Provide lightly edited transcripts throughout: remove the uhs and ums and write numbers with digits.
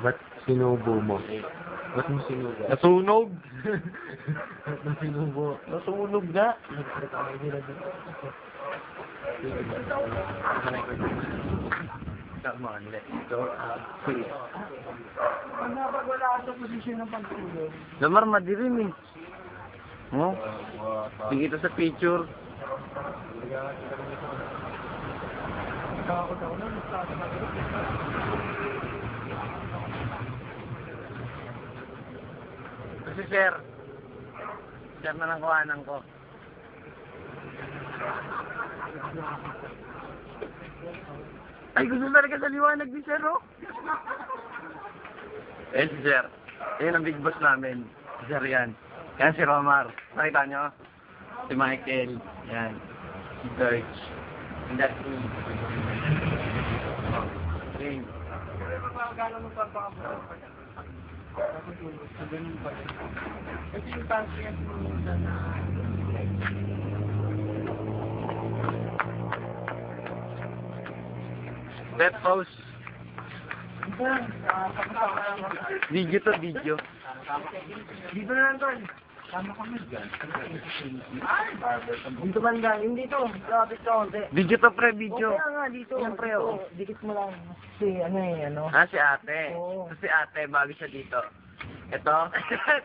Ba't sinubo mo? Ba't mo sinubo? Nasunog! Ba't mo sinubo? Nasunog na! Come on, let's go out. Pag wala ka sa posisyon ng pagtulog. Lamar, madilim eh. Oh? Sige ito sa picture. Takot ako na, nagtasa ka rin. Kasi sir na lang kuhanan ko. Ay, gusto talaga sa liwanag ni sir, oh. Eh, si sir. Yan ang big boss namin. Si sir yan. Yan si Romar. Nakita nyo? Si Michael. Yan. Si George. And that's me. Okay. Gano'n mo pa pa kasi yung tansi yan sinunan na That pose. Video to video. dito na lang tol. Sama kami dyan. Dito man lang. Hindi to. Lapit ka konti. Video to pre, video. Okay nga dito. Siyempre oh. Dikit mo lang. Si ano eh ano. Ah, si ate. Oo. Si ate, bago siya dito. Ito.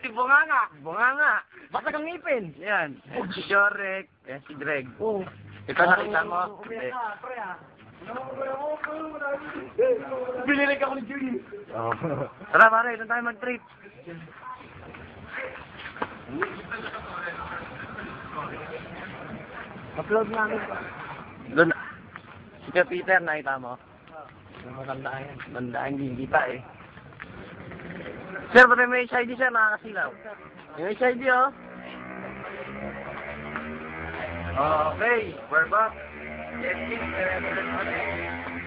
Si Bunganga. Bunganga. Basta kang ngipin. Yan. Si Jorek. Yan si Greg. Oo. Ito nakita mo. Umiyak ka, pre ah. Binilig ako ni Julie. Oh. Tara pare, doon tayo mag-trip. Upload namin. Doon. Si Kuya Peter, nakita mo? Matandaan yan. Matandaan, hindi pa eh. Sir, pati may HID sir, nakakasilaw. May HID oh. Okay, we're back. Yes, yes,